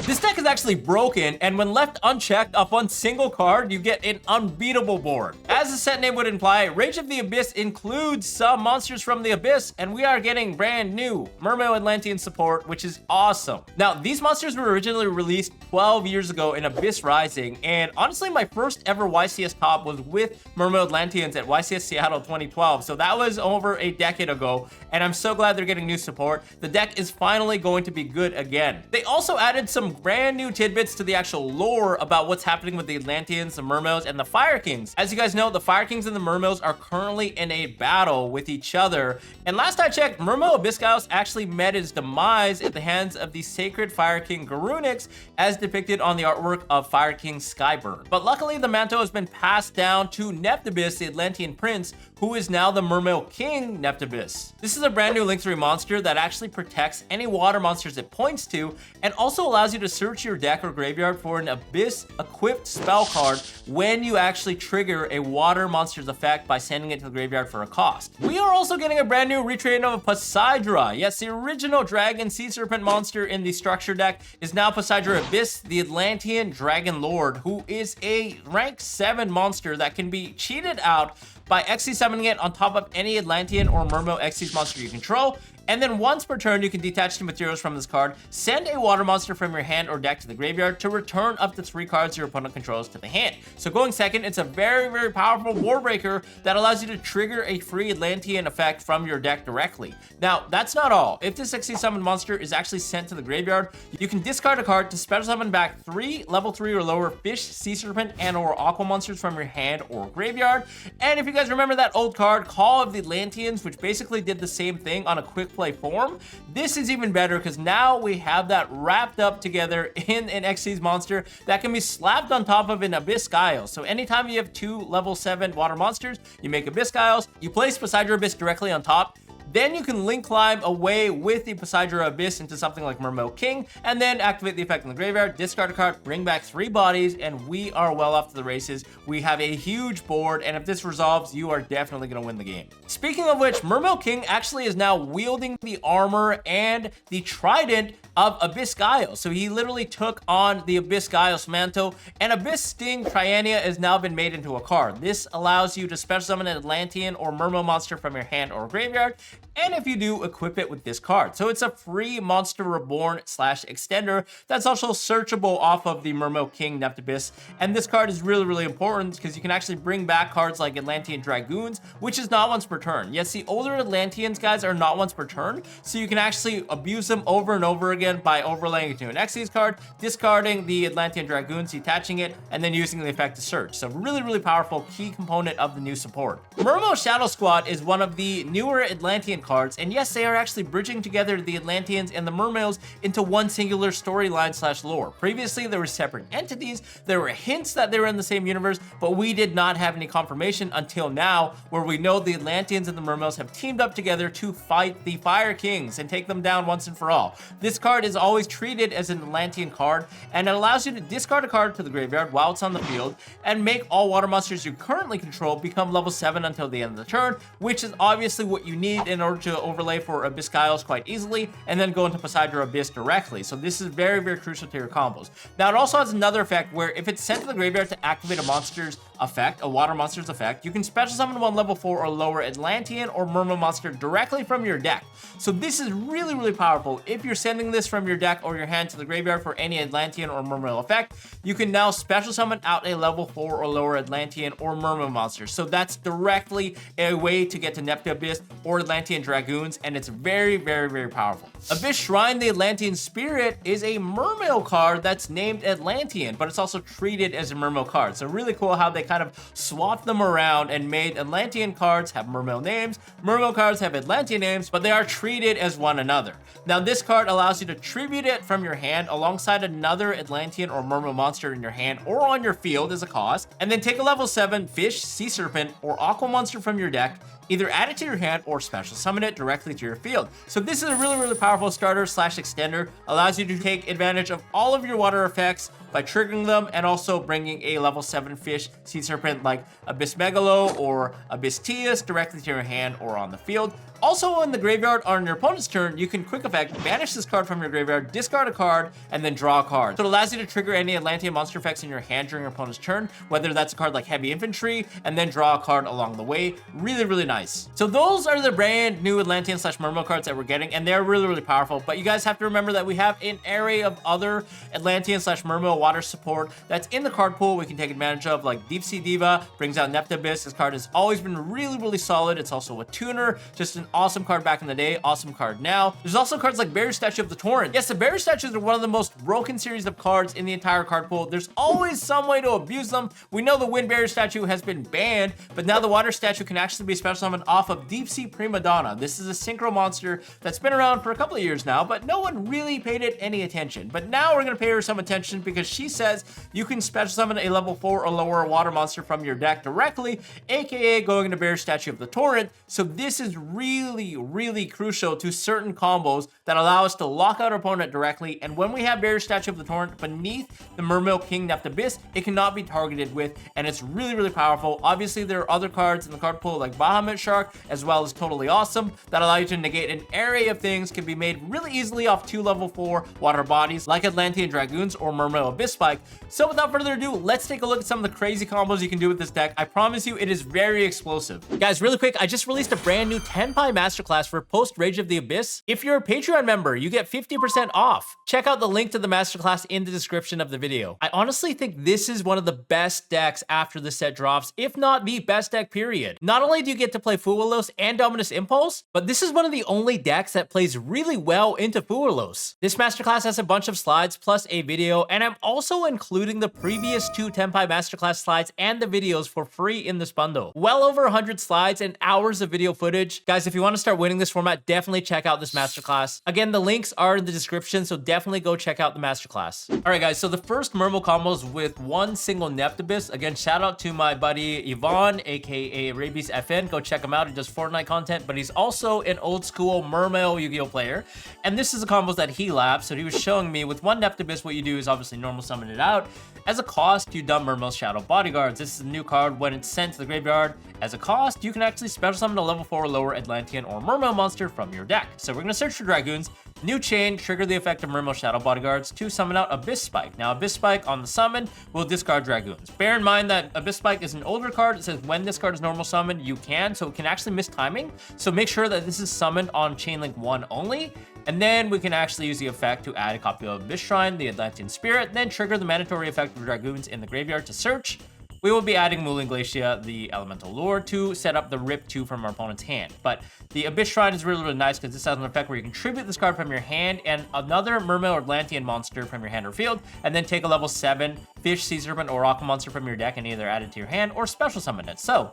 This deck is actually broken, and when left unchecked off one single card, you get an unbeatable board. As the set name would imply, Rage of the Abyss includes some monsters from the Abyss, and we are getting brand new Mermail Atlantean support, which is awesome. Now, these monsters were originally released 12 years ago in Abyss Rising, and honestly, my first ever YCS top was with Mermail Atlanteans at YCS Seattle 2012, so that was over a decade ago, and I'm so glad they're getting new support. The deck is finally going to be good again. They also added some brand new tidbits to the actual lore about what's happening with the Atlanteans, the Mermails, and the Fire Kings. As you guys know, the Fire Kings and the Mermails are currently in a battle with each other, and last I checked, Mermail Abyssgios actually met his demise at the hands of the Sacred Fire King Garunix, as depicted on the artwork of Fire King Skyburn. But luckily, the mantle has been passed down to NEPTABYSS, the Atlantean prince, who is now the Mermail King NEPTABYSS. This is a brand new Link 3 monster that actually protects any water monsters it points to, and also allows you to search your deck or graveyard for an Abyss equipped spell card when you actually trigger a water monster's effect by sending it to the graveyard for a cost. We are also getting a brand new retraining of Poseidra. Yes, the original Dragon Sea Serpent monster in the structure deck is now Poseidra Abyss, the Atlantean Dragon Lord, who is a rank 7 monster that can be cheated out by XC summoning it on top of any Atlantean or Mermail XC's monster you control. And then once per turn, you can detach 2 materials from this card, send a water monster from your hand or deck to the graveyard to return up to 3 cards your opponent controls to the hand. So going second, it's a very, very powerful board breaker that allows you to trigger a free Atlantean effect from your deck directly. Now, that's not all. If this XC summoned monster is actually sent to the graveyard, you can discard a card to special summon back 3 level 3 or lower fish, sea serpent, and or aqua monsters from your hand or graveyard. And if you guys remember that old card, Call of the Atlanteans, which basically did the same thing on a quick play form, this is even better because now we have that wrapped up together in an XC's monster that can be slapped on top of an Abyssgios. So anytime you have 2 level 7 water monsters, you make Abyssgios, you place Poseidra Abyss directly on top, then you can link climb away with the Poseidra Abyss into something like Mermail King, and then activate the effect in the graveyard, discard a card, bring back 3 bodies, and we are well off to the races. We have a huge board, and if this resolves, you are definitely going to win the game. Speaking of which, Mermail King actually is now wielding the armor and the trident of Abyssgios. So he literally took on the Abyssgios mantle, and Abyss Sting Triania has now been made into a card. This allows you to special summon an Atlantean or Mermail monster from your hand or graveyard, and if you do, equip it with this card. So it's a free Monster Reborn / extender that's also searchable off of the Mermail King NEPTABYSS. And this card is really, really important because you can actually bring back cards like Atlantean Dragoons, which is not once per turn. Yes, the older Atlanteans, guys, are not once per turn, so you can actually abuse them over and over again by overlaying it to an Xyz card, discarding the Atlantean Dragoons, detaching it, and then using the effect to search. So really, really powerful key component of the new support. Mermail Shadow Squad is one of the newer Atlantean cards, and yes, they are actually bridging together the Atlanteans and the Mermails into one singular storyline / lore. Previously, there were separate entities, there were hints that they were in the same universe, but we did not have any confirmation until now, where we know the Atlanteans and the Mermails have teamed up together to fight the Fire Kings and take them down once and for all. This card is always treated as an Atlantean card, and it allows you to discard a card to the graveyard while it's on the field, and make all water monsters you currently control become level 7 until the end of the turn, which is obviously what you need in order to overlay for Abyssgios quite easily, and then go into Poseidra Abyss directly. So this is very, very crucial to your combos. Now, it also has another effect where if it's sent to the graveyard to activate a monster's effect, a water monster's effect, you can special summon 1 level 4 or lower Atlantean or Mermail monster directly from your deck. So this is really, really powerful. If you're sending this from your deck or your hand to the graveyard for any Atlantean or Mermail effect, you can now special summon out a level 4 or lower Atlantean or Mermail monster. So that's directly a way to get to NEPTABYSS or Atlantean Dragoons, and it's very, very, very powerful. Abyss Shrine, the Atlantean Spirit, is a Mermail card that's named Atlantean, but it's also treated as a Mermail card. So really cool how they kind of swapped them around and made Atlantean cards have Mermail names, Mermail cards have Atlantean names, but they are treated as one another. Now, this card allows you to tribute it from your hand alongside another Atlantean or Mermail monster in your hand or on your field as a cost, and then take a level 7 fish, sea serpent, or aqua monster from your deck, either add it to your hand or special summon it directly to your field. So this is a really, really powerful starter / extender, allows you to take advantage of all of your water effects by triggering them and also bringing a level 7 fish, sea Sea Serpent like Abyss Megalo or Abyss Tias directly to your hand or on the field. Also in the graveyard on your opponent's turn, you can quick effect, banish this card from your graveyard, discard a card, and then draw a card. So it allows you to trigger any Atlantean monster effects in your hand during your opponent's turn, whether that's a card like Heavy Infantry, and then draw a card along the way. Really, really nice. So those are the brand new Atlantean / Mermail cards that we're getting, and they're really, really powerful. But you guys have to remember that we have an array of other Atlantean / Mermail water support that's in the card pool we can take advantage of, like Deep Sea Diva, brings out NEPTABYSS. This card has always been really, really solid. It's also a tuner, just an awesome card back in the day, awesome card now. There's also cards like Barrier Statue of the Torrent. Yes, the Barrier Statues are one of the most broken series of cards in the entire card pool. There's always some way to abuse them. We know the Wind Barrier Statue has been banned, but now the Water Statue can actually be special summoned off of Deep Sea Prima Donna. This is a synchro monster that's been around for a couple of years now, but no one really paid it any attention. But now we're gonna pay her some attention because she says you can special summon a level 4 or lower water monster from your deck directly, aka going into Barrier Statue of the Torrent. So this is really, really crucial to certain combos that allow us to lock out our opponent directly. And when we have Barrier Statue of the Torrent beneath the Mermail King NEPTABYSS, it cannot be targeted with, and it's really, really powerful. Obviously, there are other cards in the card pool like Bahamut Shark, as well as Totally Awesome, that allow you to negate an array of things, can be made really easily off 2 level 4 water bodies like Atlantean Dragoons or Mermail Abyss Spike. So without further ado, let's take a look at some of the crazy combos you can do with this deck. I promise you, it is very explosive. Guys, really quick, I just released a brand new TENPAI Masterclass for post Rage of the Abyss. If you're a Patreon member, you get 50% off. Check out the link to the masterclass in the description of the video. I honestly think this is one of the best decks after the set drops, if not the best deck period. Not only do you get to play Fuwalos and Dominus Impulse, but this is one of the only decks that plays really well into Fuwalos. This masterclass has a bunch of slides plus a video, and I'm also including the previous 2 TENPAI Masterclass slides and the videos for free in this bundle. Well over 100 slides and hours of video footage. Guys, if you want to start winning this format, definitely check out this masterclass. Again, the links are in the description, so definitely go check out the masterclass. All right, guys, so the first Mermail combos with one single NEPTABYSS. Again, shout out to my buddy Yvonne, aka Rabies FN. Go check him out. He does Fortnite content, but he's also an old school Mermail Yu-Gi-Oh player. And this is the combos that he labs. So he was showing me with one NEPTABYSS, what you do is obviously normal summon it out. As a cost, you dump Mermail's Shadow Bodyguards. This is a new card. When it's sent to the graveyard, as a cost, you can actually special summon a level 4 or lower Atlantean or Mermail monster from your deck. So we're gonna search for Dragoons. New chain, trigger the effect of Mermail Shadow Bodyguards to summon out Abyss Spike. Now, Abyss Spike on the summon will discard Dragoons. Bear in mind that Abyss Spike is an older card. It says when this card is normal summoned, you can, so it can actually miss timing. So make sure that this is summoned on Chain Link 1 only. And then we can actually use the effect to add a copy of Abyss Shrine, the Atlantean Spirit, then trigger the mandatory effect of Dragoons in the graveyard to search. We will be adding Mooling Glacia, the Elemental Lure, to set up the Rip 2 from our opponent's hand. But the Abyss Shrine is really, really nice because this has an effect where you can tribute this card from your hand and another Mermail or Atlantean monster from your hand or field, and then take a level 7 Fish, Sea Serpent, or Aqua monster from your deck and either add it to your hand or special summon it. So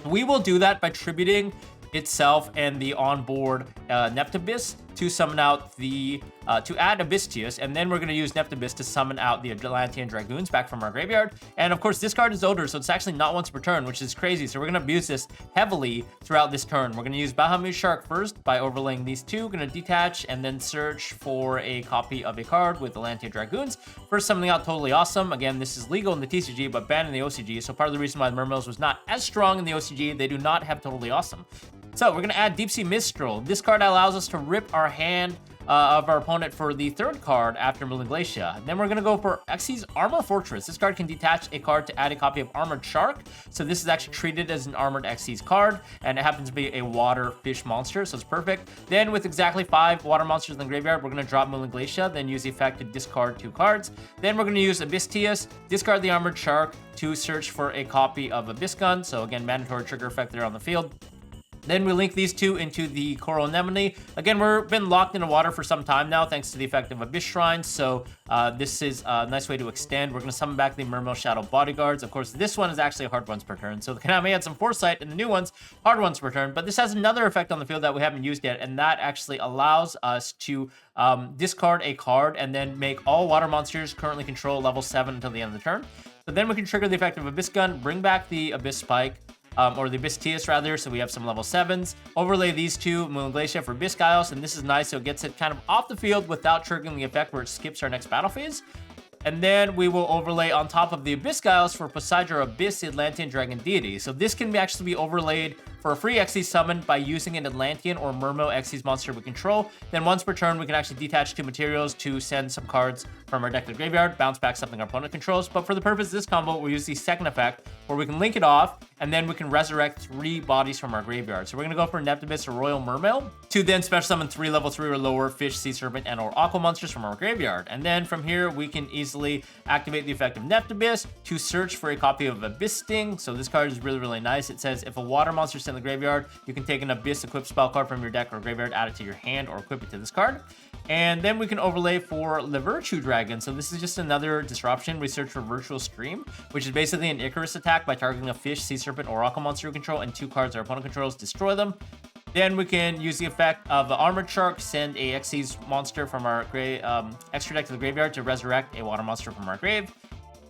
we will do that by tributing itself and the onboard NEPTABYSS to summon out the to add Abyss Tias, and then we're going to use NEPTABYSS to summon out the Atlantean Dragoons back from our graveyard. And of course, this card is older, so it's actually not once per turn, which is crazy. So we're going to abuse this heavily throughout this turn. We're going to use Bahamut Shark first by overlaying these two. Going to detach and then search for a copy of a card with Atlantean Dragoons. First summoning out Totally Awesome. Again, this is legal in the TCG, but banned in the OCG. So part of the reason why the Mermails was not as strong in the OCG, they do not have Totally Awesome. So we're going to add Deep Sea Mistral. This card allows us to rip our hand of our opponent for the third card after Mooling Glacia. Then we're going to go for Xyz's Armor Fortress. This card can detach a card to add a copy of Armored Shark. So this is actually treated as an Armored Xyz card, and it happens to be a water fish monster, so it's perfect. Then with exactly 5 water monsters in the graveyard, we're going to drop Mooling Glacia, then use the effect to discard 2 cards. Then we're going to use Abyss Tias, discard the Armored Shark to search for a copy of Abyss Gun. So again, mandatory trigger effect there on the field. Then we link these two into the Coral Anemone. Again, we've been locked in the water for some time now, thanks to the effect of Abyss Shrine. So this is a nice way to extend. We're going to summon back the Mermail Shadow Bodyguards. Of course, this one is actually a hard once per turn. So the Konami had some foresight, and the new one's hard once per turn. But this has another effect on the field that we haven't used yet, and that actually allows us to discard a card and then make all water monsters currently control level 7 until the end of the turn. So then we can trigger the effect of Abyss Gun, bring back the Abyss Spike, or the Abyss Tias rather, so we have some level 7s. Overlay these two, Mooling Glacia for Abyss Giles, and this is nice, so it gets it kind of off the field without triggering the effect where it skips our next battle phase. And then we will overlay on top of the Abyss Giles for Poseidon Abyss, the Atlantean Dragon Deity. So this can actually be overlaid for a free Xyz summon by using an Atlantean or Mermail Xyz monster we control. Then once per turn, we can actually detach 2 materials to send some cards from our deck to the graveyard, bounce back something our opponent controls. But for the purpose of this combo, we'll use the second effect where we can link it off, and then we can resurrect 3 bodies from our graveyard. So we're going to go for NEPTABYSS or Royal Mermail to then special summon 3 level 3 or lower fish, sea serpent, and or aqua monsters from our graveyard. And then from here, we can easily activate the effect of NEPTABYSS to search for a copy of Abyss Sting. So this card is really, really nice. It says if a water monster is in the graveyard, you can take an Abyss equipped spell card from your deck or graveyard, add it to your hand, or equip it to this card. And then we can overlay for the Virtue Dragon. So this is just another disruption. We search for Virtual Stream, which is basically an Icarus attack by targeting a fish, sea serpent, or aqua monster we control, and 2 cards our opponent controls, destroy them. Then we can use the effect of the Armored Shark, send a Xyz monster from our extra deck to the graveyard to resurrect a water monster from our grave.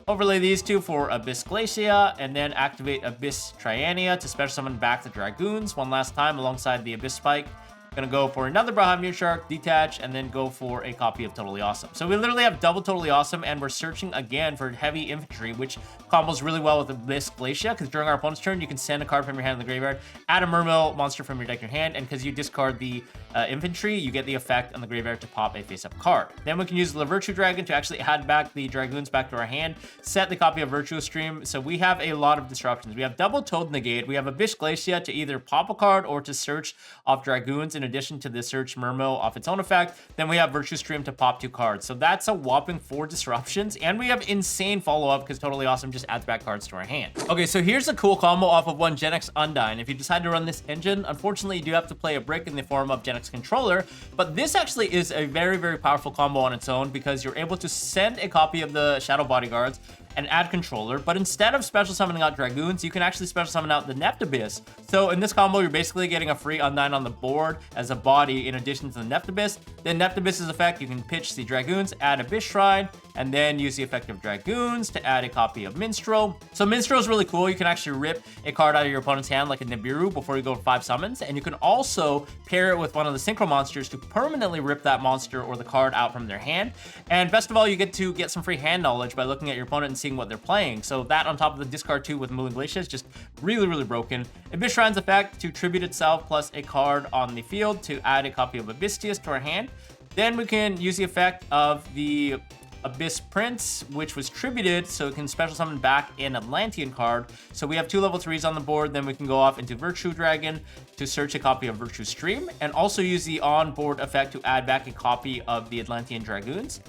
Overlay these 2 for Abyss Glacia, and then activate Abyss Triania to special summon back the Dragoons one last time alongside the Abyss Spike. Gonna go for another Bahamut Shark, detach, and then go for a copy of Totally Awesome. So we literally have double Totally Awesome, and we're searching again for heavy infantry, which combos really well with Abyss Glacia, because during our opponent's turn, you can send a card from your hand in the graveyard, add a Mermail monster from your deck to your hand, and because you discard the infantry, you get the effect on the graveyard to pop a face-up card. Then we can use the Virtue Dragon to actually add back the Dragoons back to our hand, set the copy of Virtual Stream. So we have a lot of disruptions. We have double Toad Negate, we have Abyss Glacia to either pop a card or to search off Dragoons in addition to the search Mermail off its own effect. Then we have Virtue Stream to pop 2 cards. So that's a whopping 4 disruptions, and we have insane follow-up because Totally Awesome just adds back cards to our hand. Okay, so here's a cool combo off of one GENEX Undine. If you decide to run this engine, unfortunately you do have to play a brick in the form of GENEX Controller, but this actually is a very, very powerful combo on its own because you're able to send a copy of the Shadow Bodyguards and add controller, but instead of special summoning out Dragoons, you can actually special summon out the NEPTABYSS. So in this combo, you're basically getting a free Undine on the board as a body in addition to the NEPTABYSS. Then NEPTABYSS's effect, you can pitch the Dragoons, add Abyss Shrine, and then use the effect of Dragoons to add a copy of Minstrel. So Minstrel is really cool. You can actually rip a card out of your opponent's hand like a Nibiru before you go 5 summons, and you can also pair it with one of the Synchro monsters to permanently rip that monster or the card out from their hand. And best of all, you get to get some free hand knowledge by looking at your opponent and seeing what they're playing. So that on top of the discard 2 with Moon Glacia is just really, really broken. Abyss Shrine's effect to tribute itself plus a card on the field to add a copy of Abystius to our hand. Then we can use the effect of the Abyss Prince, which was tributed, so it can special summon back an Atlantean card. So we have 2 level 3s on the board. Then we can go off into Virtue Dragon to search a copy of Virtue Stream, and also use the on-board effect to add back a copy of the Atlantean Dragoons.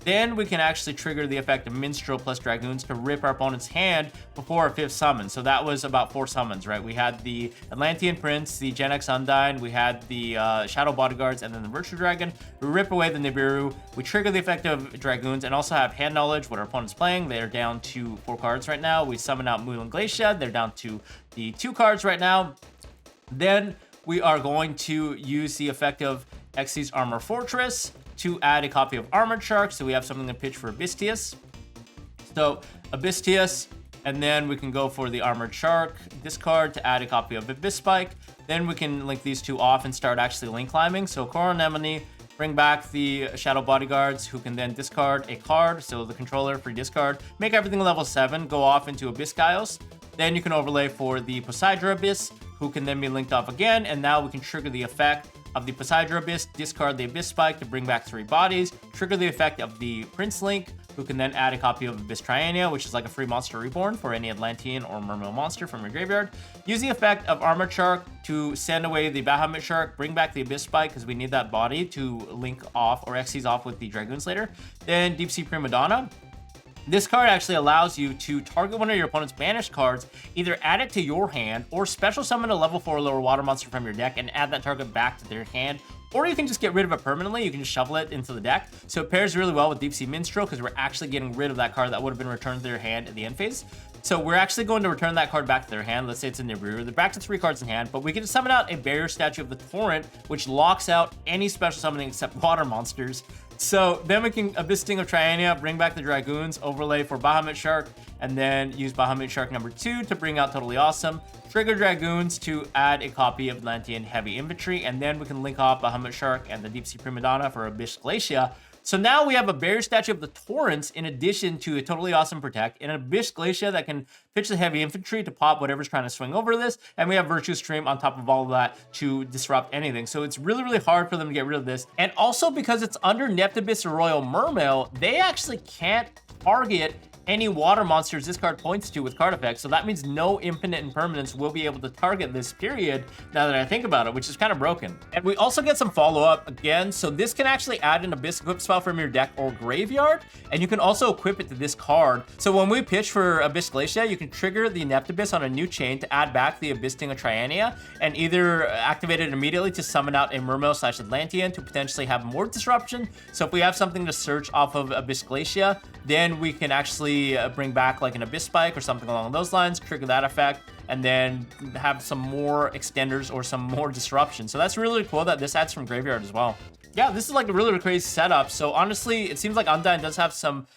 Then we can actually trigger the effect of Minstrel plus Dragoons to rip our opponent's hand before our 5th summon. So that was about 4 summons, right? We had the Atlantean Prince, the GENEX Undine, we had the Shadow Bodyguards, and then the Virtue Dragon. We rip away the Nibiru, we trigger the effect of Dragoons, and also have hand knowledge what our opponent's playing. They're down to 4 cards right now. We summon out Moon Glacia. They're down to the 2 cards right now. Then we are going to use the effect of Xyz Armor Fortress to add a copy of Armored Shark, so we have something to pitch for Abystius. So Abystius, and then we can go for the Armored Shark discard to add a copy of Abyss Spike. Then we can link these 2 off and start actually link climbing. So Coral Anemone, bring back the Shadow Bodyguards, who can then discard a card, so the controller free discard, make everything level 7, go off into Abyss Giles. Then you can overlay for the Poseidon Abyss, who can then be linked off again, and now we can trigger the effect of the Poseidon Abyss, discard the Abyss Spike to bring back 3 bodies, trigger the effect of the Prince Link, who can then add a copy of Abyss Triania, which is like a free monster reborn for any Atlantean or Mermail monster from your graveyard. Use the effect of Armored Shark to send away the Bahamut Shark, bring back the Abyss Spike because we need that body to link off or Xyz off with the Dragoons later. Then Deep Sea Prima Donna. This card actually allows you to target one of your opponent's banished cards, either add it to your hand, or special summon a level 4 or lower water monster from your deck and add that target back to their hand. Or you can just get rid of it permanently. You can just shovel it into the deck. So it pairs really well with Deep Sea Minstrel because we're actually getting rid of that card that would have been returned to their hand at the end phase. So we're actually going to return that card back to their hand. Let's say it's in their rear. They're back to 3 cards in hand, but we can summon out a Barrier Statue of the Torrent, which locks out any special summoning except water monsters. So then we can Abyss Sting of Triania, bring back the Dragoons, overlay for Bahamut Shark, and then use Bahamut Shark number 2 to bring out Totally Awesome. Trigger Dragoons to add a copy of Atlantean Heavy Infantry, and then we can link off Bahamut Shark and the Deep Sea Prima Donna for Abyss Glacia So now we have a barrier statue of the Torrents in addition to a totally awesome Protect, and an Abyss Glacier that can pitch the heavy infantry to pop whatever's trying to swing over this, and we have Virtue Stream on top of all of that to disrupt anything. So it's really, really hard for them to get rid of this. And also because it's under NEPTABYSS or Royal Mermail, they actually can't target any water monsters this card points to with card effects. So that means no Impermanent Impermanence will be able to target this period, now that I think about it, which is kind of broken. And we also get some follow-up again. So this can actually add an Abyss equip spell from your deck or graveyard, and you can also equip it to this card. So when we pitch for Abyss Glacier, you can trigger the NEPTABYSS on a new chain to add back the Abyss Sting of Triania, and either activate it immediately to summon out a Mermail / Atlantean to potentially have more disruption. So if we have something to search off of Abyss Glacier, then we can actually bring back like an Abyss Spike or something along those lines, trigger that effect, and then have some more extenders or some more disruption. So that's really cool that this adds from graveyard as well. Yeah, this is like a really, really crazy setup. So honestly, it seems like Undyne does have some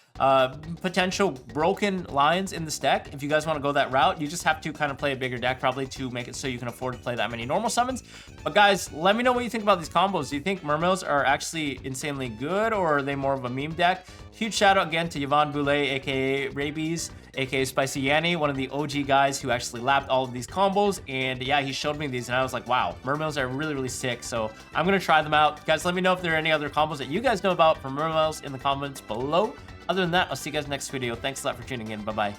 potential broken lines in this deck. If you guys want to go that route, you just have to kind of play a bigger deck probably to make it so you can afford to play that many normal summons. But guys, let me know what you think about these combos. Do you think Mermails are actually insanely good, or are they more of a meme deck? Huge shout out again to Yvonne Boulet, aka Rabies, aka Spicy Yanni, one of the OG guys who actually lapped all of these combos. And yeah, he showed me these and I was like, wow, Mermails are really, really sick. So I'm gonna try them out. Guys, let me know if there are any other combos that you guys know about for Mermails in the comments below. Other than that, I'll see you guys next video. Thanks a lot for tuning in. Bye-bye.